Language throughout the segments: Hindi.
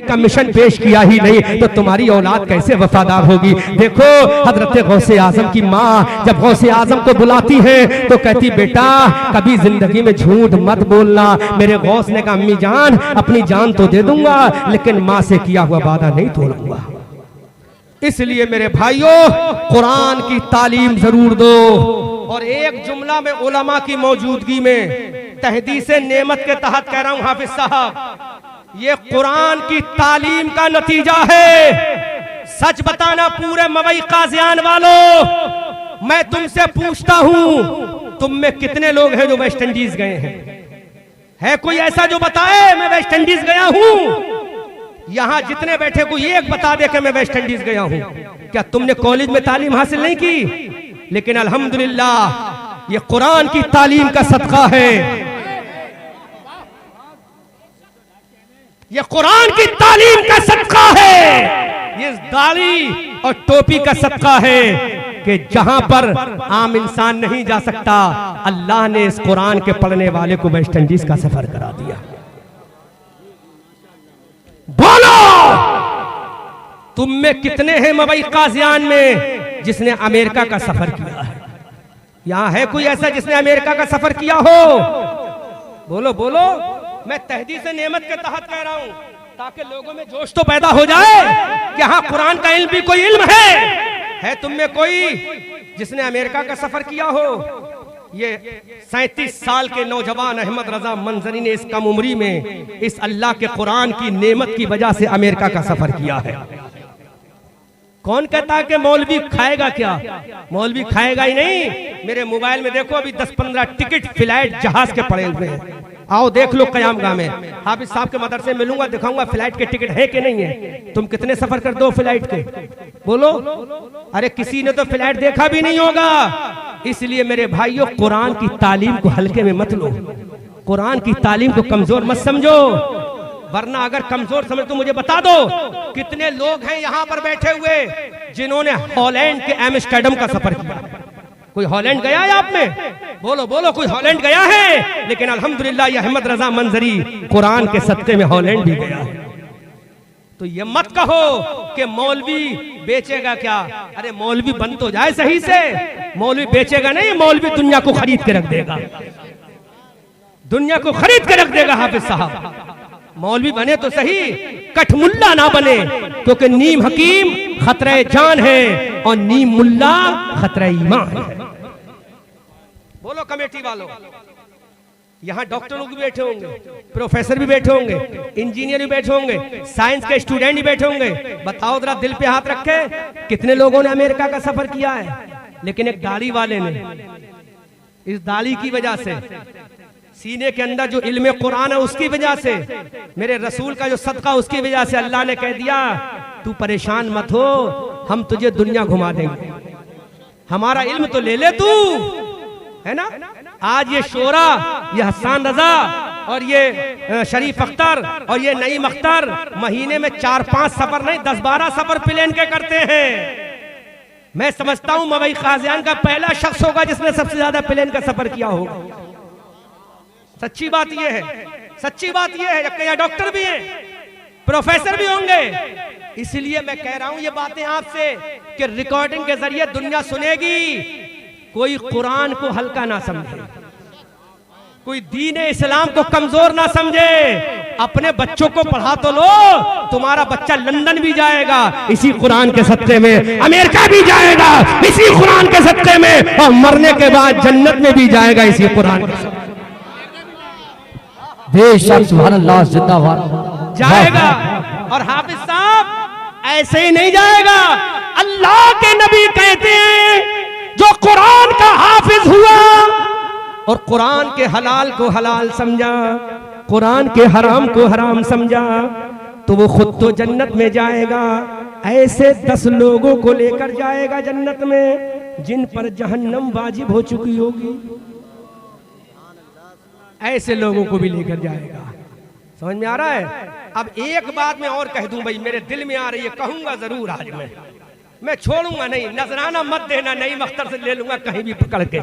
का मिशन पेश किया ही नहीं तो तुम्हारी औलाद कैसे वफादार होगी। देखो हजरत गौसे आजम की माँ जब गौसे आजम को बुलाती है तो कहती बेटा कभी जिंदगी में झूठ मत बोलना। मेरे गौस ने कहा अम्मी जान अपनी जान तो दे दूंगा लेकिन माँ से किया हुआ वादा नहीं तोड़ूंगा। इसलिए मेरे भाइयों कुरान की तालीम जरूर दो। और एक जुमला में उलमा की मौजूदगी में तहदीस नेमत के तहत कह रहा हूं हाफिज साहब, ये कुरान की तालीम का नतीजा है। सच बताना पूरे मवई काजियान वालों, मैं तुमसे पूछता हूं तुम में कितने लोग हैं जो वेस्ट इंडीज गए हैं? है कोई ऐसा जो बताए मैं वेस्ट इंडीज गया हूं? यहां जितने बैठे कोई एक बता दे कि मैं वेस्ट इंडीज गया हूं। क्या तुमने कॉलेज में तालीम हासिल नहीं की? लेकिन अल्हम्दुलिल्लाह ये कुरान की तालीम का सदका है, ये कुरान की तालीम का सदका है, ये दाढ़ी और टोपी का सदका है कि जहां पर आम इंसान नहीं जा सकता अल्लाह ने इस कुरान के पढ़ने वाले को वेस्ट इंडीज का सफर करा दिया। बोलो तुम में कितने हैं मवई काजियान में जिसने अमेरिका का सफर किया है? यहां है कोई ऐसा जिसने अमेरिका का सफर किया हो? बोलो बोलो। मैं तहदीस नेमत के तहत कह रहा हूं ताकि लोगों में जोश तो पैदा हो जाए कि हाँ कुरान का इल्म भी कोई इल्म है तुम में कोई जिसने अमेरिका का सफर किया हो? ये 37 साल के नौजवान अहमद रजा मंजरी ने इस कम उम्री में इस अल्लाह के कुरान की नेमत की वजह से अमेरिका का सफर किया है। कौन कहता है कि मौलवी खाएगा? क्या मौलवी खाएगा ही नहीं। मेरे मोबाइल में देखो अभी 10-15 टिकट फ्लाइट जहाज के पड़े हुए हैं। आओ देख लो कयामगाह में हाफिज साहब के मदरसे मिलूंगा दिखाऊंगा फ्लाइट के टिकट है कि नहीं है। तुम कितने सफर कर दो फ्लाइट के? बोलो। अरे किसी ने तो फ्लाइट देखा भी नहीं होगा। इसलिए मेरे भाइयों कुरान की तालीम को हल्के में मत लो, कुरान की तालीम को कमजोर मत समझो, वरना अगर कमजोर समझ तो मुझे बता दो कितने लोग हैं यहाँ पर बैठे हुए जिन्होंने हॉलैंड के एम्स्टर्डम का सफर किया। कोई हॉलैंड गया है आप में? बोलो बोलो कोई हॉलैंड गया है? लेकिन अल्हम्दुलिल्लाह ये अहमद रजा मंजरी कुरान के सदके में हॉलैंड भी गया है। तो ये मत कहो कि मौलवी बेचेगा क्या। अरे मौलवी बन तो जाए सही से, मौलवी बेचेगा नहीं, मौलवी दुनिया को खरीद के रख देगा, दुनिया को खरीद के रख देगा। हाफिज साहब मौलवी बने तो सही, कठमुल्ला ना बने, क्योंकि नीम हकीम खतरे जान है और नीम मुल्ला खतरे ईमान है। बोलो कमेटी वालों, यहाँ डॉक्टर लोग भी बैठे होंगे, प्रोफेसर भी बैठे होंगे, इंजीनियर भी बैठे होंगे, साइंस के स्टूडेंट भी बैठे होंगे। बताओ जरा दिल पे हाथ रखे कितने लोगों ने अमेरिका का सफर किया है? लेकिन एक दाढ़ी वाले ने, इस दाढ़ी की वजह से, सीने के अंदर जो इल्म कुरान है उसकी वजह से, मेरे रसूल का जो सदका उसकी वजह से अल्लाह ने कह दिया तू परेशान मत हो, हम तुझे दुनिया घुमा देंगे, हमारा इल्म तो ले ले तू, है ना। आज ये शोरा, ये हसन रजा और ये शरीफ अख्तर और ये नईम अख्तर महीने में 4-5 सफर नहीं 10-12 सफर प्लेन के करते हैं। मैं समझता हूं मवई काजियान का पहला शख्स होगा जिसने सबसे ज्यादा प्लेन का सफर किया होगा। सच्ची बात यह है, सच्ची बात यह है। जबकि यहाँ डॉक्टर भी हैं, प्रोफेसर भी होंगे। इसलिए मैं कह रहा हूं ये बातें आपसे कि रिकॉर्डिंग के जरिए दुनिया सुनेगी। कोई कुरान को हल्का ना समझे, कोई दीन इस्लाम को कमजोर ना समझे। अपने बच्चों को पढ़ा तो लो, तुम्हारा बच्चा लंदन भी जाएगा इसी कुरान के सदके में, अमेरिका भी जाएगा इसी कुरान के सदके में, और मरने के बाद जन्नत में भी जाएगा इसी कुरान के सदके में। बेशक सुभान अल्लाह, जिंदाबाद जाएगा। और हाफिज साहब ऐसे ही नहीं जाएगा। अल्लाह के नबी कहते हैं जो कुरान का हाफिज हुआ और कुरान के हलाल को हलाल समझा, कुरान के हराम को हराम समझा, तो वो खुद तो जन्नत में जाएगा, ऐसे 10 लोगों को लेकर जाएगा जन्नत में जिन पर जहन्नम वाजिब हो चुकी होगी। ऐसे लोगों को भी लेकर जाएगा। समझ में आ रहा है? अब एक बात मैं और कह दूं भाई, मेरे दिल में आ रही है, कहूंगा जरूर आज मैं छोड़ूंगा नहीं। नजराना मत देना, नईम अख्तर से ले लूंगा कहीं भी पकड़ के।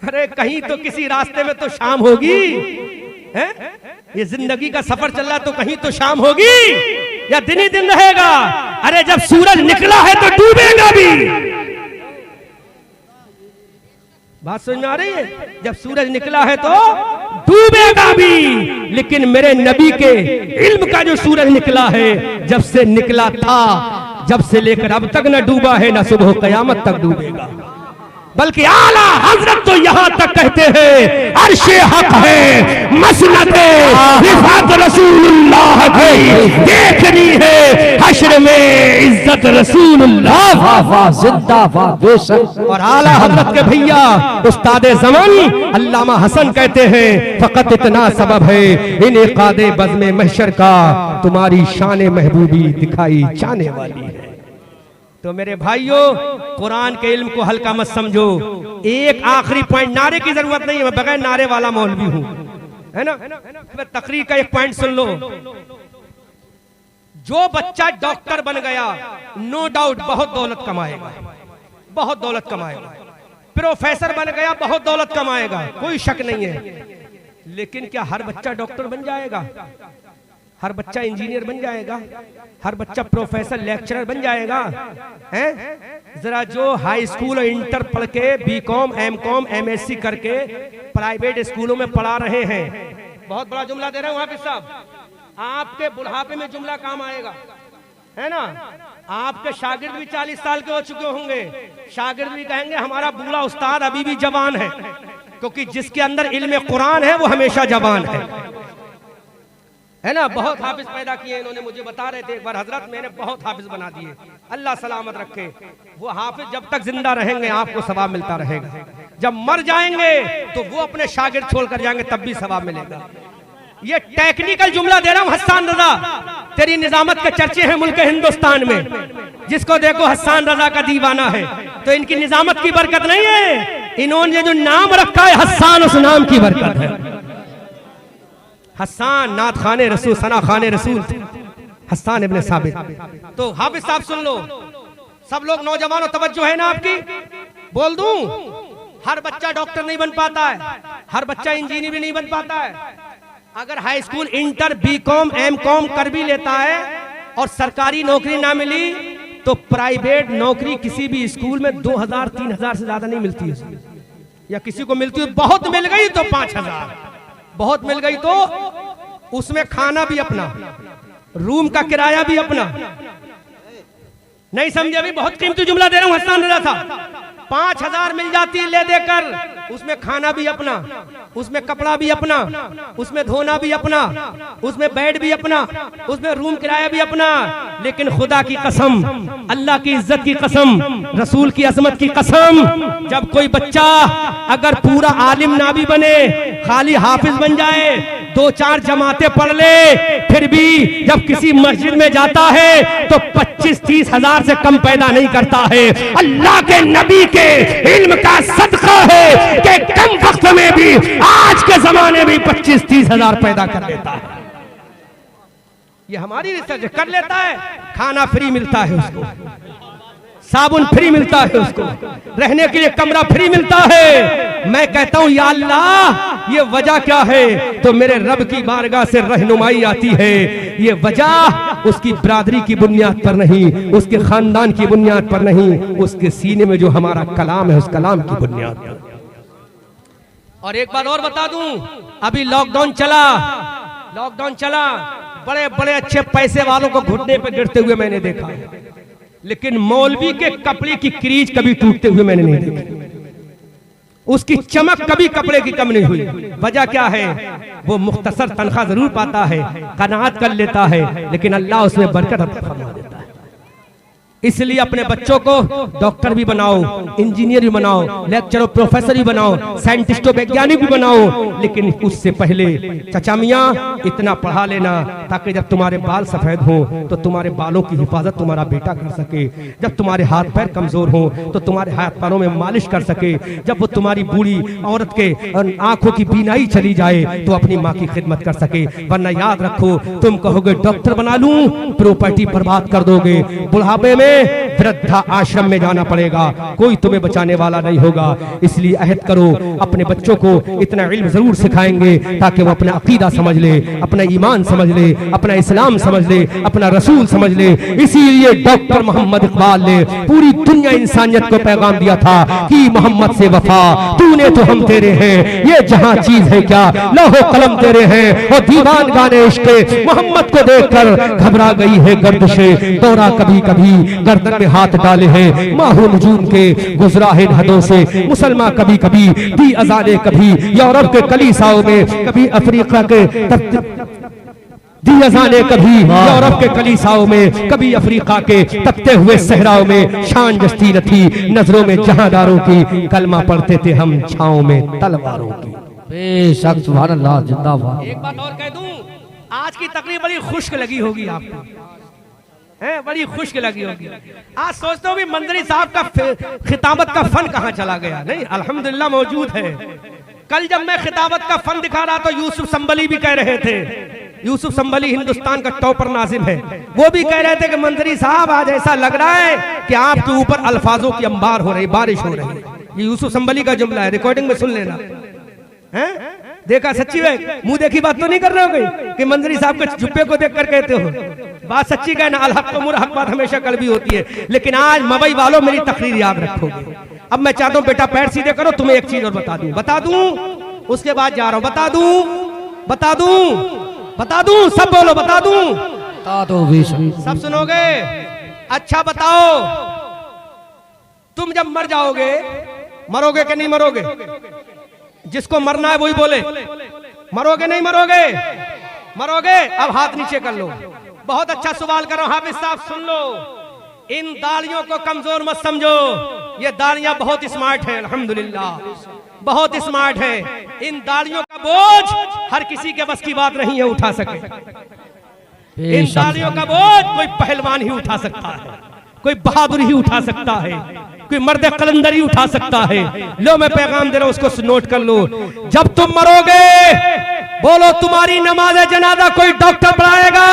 अरे कहीं तो किसी रास्ते में तो शाम होगी है? ये जिंदगी का सफर चल रहा है, तो कहीं तो शाम होगी या दिन ही दिन रहेगा। अरे जब सूरज निकला है तो डूबेगा भी। बात समझ में आ रही है? जब सूरज निकला है तो डूबेगा भी, लेकिन मेरे नबी के इल्म का जो सूरज निकला है, जब से निकला था, जब से लेकर अब तक न डूबा है, न सुबह क़यामत तक डूबेगा। बल्कि आला हजरत तो यहाँ तक कहते हैं अर्शे हक है, मसनदे रिफात रसूलुल्लाह की देखनी है, हश्र में इज्जत रसूलुल्लाह। वाह वाह जिंदाबाद बेशक। और आला हजरत के भैया उस्ताद ज़मान अल्लामा हसन कहते हैं फकत इतना सबब है इनेकादे बज़्मे महशर का, तुम्हारी शान महबूबी दिखाई जाने वाली है। तो मेरे भाइयों, कुरान के इल्म को हल्का मत समझो। एक आखिरी पॉइंट, नारे की जरूरत नहीं है, मैं बगैर नारे वाला मौलवी हूं, है ना। तकरीर का एक पॉइंट सुन लो। जो बच्चा डॉक्टर बन गया, नो डाउट बहुत दौलत कमाएगा, बहुत दौलत कमाएगा। प्रोफेसर बन गया, बहुत दौलत कमाएगा, कोई शक नहीं है। लेकिन क्या हर बच्चा डॉक्टर बन जाएगा? हर बच्चा इंजीनियर बन जाएगा? हर बच्चा प्रोफेसर लेक्चरर बन जाएगा? हैं? जरा जो हाई स्कूल और इंटर पढ़ के बीकॉम एमकॉम एमएससी करके प्राइवेट स्कूलों में पढ़ा रहे हैं, बहुत बड़ा जुमला दे रहा हूं हाफिज साहब, आपके बुढ़ापे में जुमला काम आएगा, है ना। आपके शागिर्द भी 40 साल के हो चुके होंगे, शागिर्द भी कहेंगे हमारा बूढ़ा उस्ताद अभी भी जवान है, क्योंकि जिसके अंदर इल्म कुरान है वो हमेशा जवान है ना। बहुत हाफिज पैदा किए इन्होंने, मुझे बता रहे थे एक बार हजरत, मैंने बहुत हाफिज बना दिए, अल्लाह सलामत रखे। वो हाफिज जब तक जिंदा रहेंगे आपको सवाब मिलता रहेगा, जब मर जाएंगे तो वो अपने शागिर्द छोड़कर जाएंगे तब भी सवाब मिलेगा। ये टेक्निकल जुमला दे रहा हूं हसन रजा, तेरी निजामत के चर्चे हैं मुल्क हिंदुस्तान में, जिसको देखो हसन रजा का दीवाना है, तो इनकी निजामत की बरकत नहीं है, इन्होंने जो नाम रखा है हसन, उस नाम की बरकत है। हसन नात खाने रसूल, सना खाने रसूल, हसन इब्ने साबित। तो हाफिज साहब सुन लो, सब लोग नौजवानों तवज्जो है ना आपकी, बोल दूं, हर बच्चा डॉक्टर नहीं बन पाता है, हर बच्चा इंजीनियर भी नहीं बन पाता है। अगर high school inter BCom MCom कर भी लेता है और सरकारी नौकरी ना मिली, तो प्राइवेट नौकरी किसी भी स्कूल में 2000-3000 से ज्यादा नहीं मिलती है, या किसी को मिलती है बहुत मिल गई तो 5000, बहुत मिल गई तो उसमें खाना भी अपना, रूम का किराया भी अपना। नहीं समझे? अभी बहुत कीमती जुमला दे रहा हूं हसन रजा साहब। 5000 मिल जाती ले देकर, उसमें खाना भी अपना, उसमें कपड़ा भी अपना, उसमें धोना भी अपना, उसमें बेड भी अपना, उसमें रूम किराया भी अपना। लेकिन खुदा की कसम, अल्लाह की इज्जत की कसम, रसूल की अजमत की कसम, जब कोई बच्चा अगर पूरा आलिम ना भी बने, खाली हाफिज बन जाए, 2-4 जमातें पढ़ ले, फिर भी जब किसी मस्जिद में जाता है तो 25-30 हजार से कम पैदा नहीं करता है। अल्लाह के नबी के इल्म का सदका है कि कम वक्त में भी, आज के जमाने में 25-30 हजार पैदा कर लेता है। ये हमारी रिसर्च कर लेता है। खाना फ्री मिलता है उसको, साबुन फ्री मिलता है उसको, रहने के लिए कमरा फ्री मिलता है। मैं कहता हूं या अल्लाह, ये वजह क्या है? तो मेरे रब की बारगाह से रहनुमाई आती है। ये वजह उसकी बिरादरी की बुनियाद पर नहीं, उसके खानदान की बुनियाद पर नहीं, उसके सीने में जो हमारा कलाम है उस कलाम की बुनियाद पर। और एक बात और बता दूं, अभी लॉकडाउन चला, बड़े बड़े अच्छे पैसे वालों को घुटने पे गिरते हुए मैंने देखा, लेकिन मौलवी के कपड़े की क्रीज कभी टूटते हुए मैंने नहीं देखी। उसकी चमक कभी कपड़े की कम नहीं हुई। वजह क्या है? वो मुख्तसर तनख्वाह जरूर पाता है, कनात कर लेता है, लेकिन अल्लाह उसमें बरकत अता फरमा देता है। इसलिए अपने बच्चों को डॉक्टर भी बनाओ, इंजीनियर भी बनाओ, लेक्चरर प्रोफेसर भी बनाओ, साइंटिस्ट वैज्ञानिक भी बनाओ, लेकिन उससे पहले चचा मियां इतना पढ़ा लेना ताकि जब तुम्हारे बाल सफेद हों तो तुम्हारे बालों की हिफाजत तुम्हारा बेटा कर सके, जब तुम्हारे हाथ पैर कमजोर हों तो तुम्हारे हाथ पैरों में मालिश कर सके, जब वो तुम्हारी बूढ़ी औरत के आंखों की बीनाई चली जाए तो अपनी माँ की खिदमत कर सके। वरना याद रखो, तुम कहोगे डॉक्टर बना लूं, प्रॉपर्टी बर्बाद कर दोगे, बुढ़ापे में वृद्धा आश्रम में जाना पड़ेगा, कोई तुम्हें बचाने वाला नहीं होगा। इसलिए अहद करो, अपने बच्चों को इतना इल्म जरूर सिखाएंगे ताकि वो अपना अकीदा समझ ले, अपना ईमान समझ ले, अपना इस्लाम समझ ले, अपना रसूल समझ ले। इसीलिए डॉक्टर मोहम्मद इकबाल ने पूरी दुनिया इंसानियत को पैगाम दिया था कि मोहम्मद से वफा, तूने तो हम तेरे हैं, ये जहां चीज है क्या, लौहो कलम तेरे हैं। और दीवान गाने इश्क़े मोहम्मद को देखकर घबरा गई है गर्दिशे दौरा, कभी कभी गर्दन में हाथ डाले हैं माहू नजूम के, गुजरा है हदों से मुसलमान कभी कभी, दी अजाने कभी यूरोप के कलीसाओं में, कभी अफ्रीका के दी अजाने कभी यूरोप के कलीसाओं में, कभी अफ्रीका के तपते हुए सहराओं में। शान जस्ती न थी नजरों में जहांदारों की, कलमा पढ़ते थे हम छाओं में तलवारों की। बेशक सुभान अल्लाह, जिंदाबाद। एक बात और कह दूं, आज की तकरीर बड़ी खुश्क लगी होगी आपको, है बड़ी खुश्क लगी होगी। आज सोचते हो भी मंजरी साहब का खिताबत का फन कहाँ चला गया। नहीं, अल्हम्दुलिल्लाह मौजूद है। कल जब मैं खिताबत का फन दिखा रहा तो यूसुफ संबली भी कह रहे थे, यूसुफ संबली हिंदुस्तान का टॉपर नाजिम है, वो भी कह रहे थे कि मंजरी साहब आज ऐसा लग रहा है कि आपके ऊपर अल्फाजों की अंबार हो रही, बारिश हो रही है। ये यूसुफ संबली का जुमला है, रिकॉर्डिंग में सुन लेना। हैं? देखा, सच्ची है, मुंह देखी बात तो नहीं कर रहे हो गई कि मंजरी साहब के जुब्बे को देखकर कहते हो, बात सच्ची कहना। अल हक मुर हक बात हमेशा कड़वी होती है, लेकिन आज मवई वालों मेरी तकरीर याद रखोगे। अब मैं चाहता हूं बेटा पैर सीधे करो, तुम्हें एक चीज और बता दूं, उसके बाद जा रहा हूं। बता दूं, सब बोलो, बता दूं, सब सुनोगे। अच्छा बताओ, तुम जब मर जाओगे, मरोगे कि नहीं मरोगे? जिसको मरना है वही बोले, मरोगे नहीं मरोगे? मरोगे। अब हाथ नीचे कर लो। बहुत अच्छा सवाल करो हाफिज साहब, सुन लो। इन दाढ़ियों को कमजोर मत समझो, ये दाढ़ियां बहुत स्मार्ट है, अल्हम्दुलिल्लाह बहुत स्मार्ट है। इन दाढ़ियों का बोझ हर किसी के बस की बात नहीं है उठा सके। इन दाढ़ियों का बोझ कोई पहलवान ही उठा सकता है, कोई बहादुर ही उठा सकता है, कोई मर्द कलंदर ही उठा सकता है। लो मैं पैगाम दे रहा हूं, उसको नोट कर लो। जब तुम मरोगे, बोलो तुम्हारी नमाज जनाजा कोई डॉक्टर पढ़ाएगा?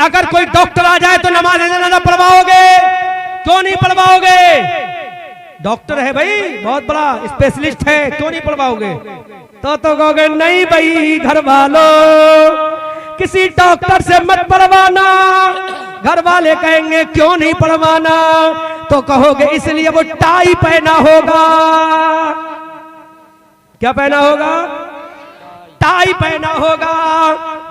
अगर कोई डॉक्टर आ जाए तो नमाज जनाजा पढ़वाओगे? क्यों नहीं पढ़वाओगे? डॉक्टर है भाई, बहुत बड़ा स्पेशलिस्ट है, क्यों नहीं पढ़वाओगे? तो कहोगे नहीं भाई घर वालों, किसी डॉक्टर से मत पढ़वाना। घर वाले कहेंगे क्यों नहीं पढ़वाना? तो कहोगे इसलिए वो टाई पहना होगा। क्या पहना होगा? टाई पहना होगा।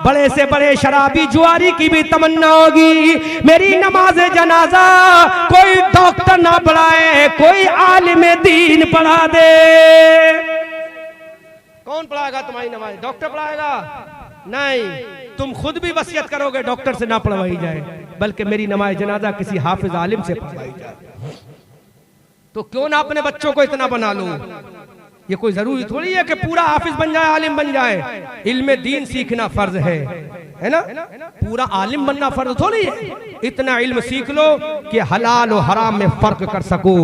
बड़े से बड़े शराबी जुआरी की भी तमन्ना होगी मेरी नमाज जनाजा कोई डॉक्टर ना पढ़ाए, कोई आलिम दीन पढ़ा दे। कौन पढ़ाएगा तुम्हारी नमाज? डॉक्टर पढ़ाएगा? नहीं, तुम खुद भी वसीयत करोगे डॉक्टर से ना पढ़वाई जाए, बल्कि मेरी नमाज जनाजा किसी हाफिज आलिम से पढ़वाई जाए। तो क्यों ना अपने बच्चों को इतना बना लो? ये कोई जरूरी थोड़ी है कि पूरा हाफिज बन जाए, आलिम बन जाए। इल्म दीन सीखना फर्ज है ना? पूरा आलिम बनना फर्ज थोड़ी है। इतना इल्म सीख लो कि हलाल और हराम में फर्क कर सको,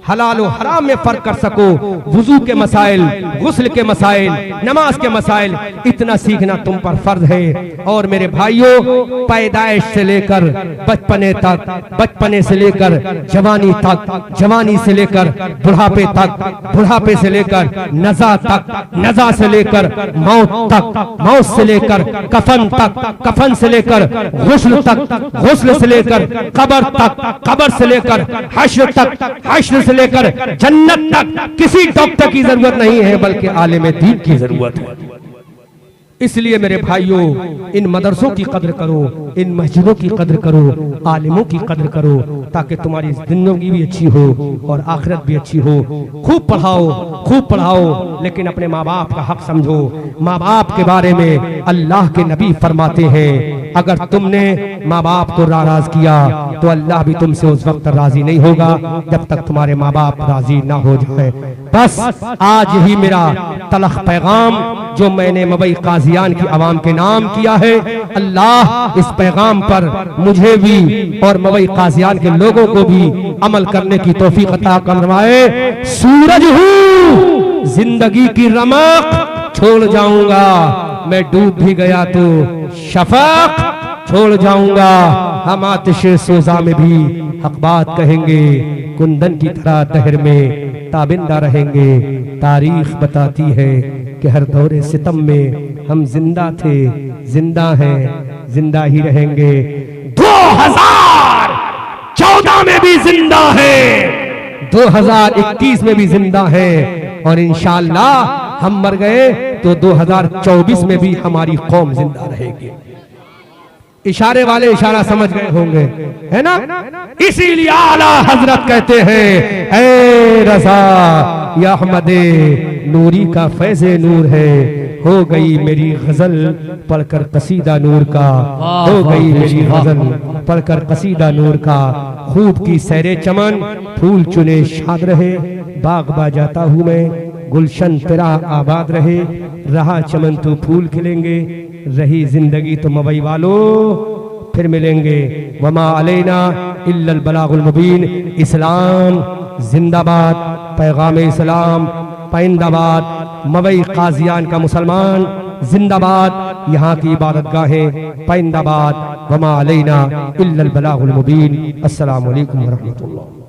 हलाल और हराम में फर्क कर सको। वुजू के मसाइल, गुस्ल के मसाइल, नमाज के मसाइल, इतना सीखना तुम पर फर्ज है। और मेरे भाइयों, पैदाइश से लेकर बचपने तक, बचपने से लेकर जवानी तक, जवानी से लेकर बुढ़ापे तक, बुढ़ापे से लेकर नज़ा तक, नज़ा से लेकर मौत तक, मौत से लेकर कफन तक, कफन से लेकर गुस्ल तक, गुस्ल से लेकर कब्र तक, कब्र से लेकर हश्र तक, हश्र से लेकर जन्नत तक किसी डॉक्टर की जरूरत नहीं है, बल्कि आलिम दीन की जरूरत है। इसलिए मेरे भाइयों, इन मदरसों की कद्र करो, इन मस्जिदों की कद्र करो, आलिमों की कद्र करो, ताकि तुम्हारी जिंदगी भी अच्छी हो और आखिरत भी अच्छी हो। खूब पढ़ाओ, खूब पढ़ाओ, लेकिन अपने माँ बाप का हक समझो। माँ बाप के बारे में अल्लाह के नबी फरमाते हैं, अगर तुमने माँ बाप को नाराज किया तो अल्लाह भी तुमसे उस वक्त राजी नहीं होगा जब तक तुम्हारे माँ बाप राजी ना हो जाए। बस आज यही मेरा तलख पैगाम जो मैंने मवई काजियान की आवाम के नाम किया है, अल्लाह इस पैगाम पर मुझे भी और मवई काजियान के लोगों को भी अमल करने की तौफीक अता फरमाए। सूरज हूँ, जिंदगी की रमक छोड़ जाऊंगा, मैं डूब भी गया तो शफक छोड़ जाऊंगा। हम आतिश सोजा में भी हक बात कहेंगे, कुंदन की तरह दहर में ताबिंदा रहेंगे। तारीख बताती है कि हर दौरे सितम में हम जिंदा थे, जिंदा हैं, जिंदा ही रहेंगे। 2014 में भी जिंदा है, 2021 में भी जिंदा है, और इंशाअल्लाह हम मर गए तो 2024 में भी हमारी कौम जिंदा रहेगी। इशारे वाले इशारा समझ गए होंगे, है ना? इसीलिए आला हजरत कहते हैं, ऐ रज़ा या अहमदे नूरी का फैज़े नूर है, हो गई मेरी गजल पढ़कर कसीदा नूर का, हो गई मेरी गजल पढ़कर कसीदा नूर का। खूब की सैरे चमन, फूल चुने शाद रहे, बाग बा जाता हूँ मैं, गुलशन तेरा आबाद रहे। रहा चमन तो फूल खिलेंगे, रही जिंदगी तो मवई वालों फिर मिलेंगे। वमा अलैना इल्लल बलागुल मुबीन। इस्लाम जिंदाबाद, पैगाम इस्लाम पैंदाबाद, मवई काजियान का मुसलमान जिंदाबाद, यहाँ की इबादत गाहें पैंदाबाद। वमा अलैना इल्लल बलागुल मुबीन। अस्सलामु अलैकुम व रहमतुल्लाह।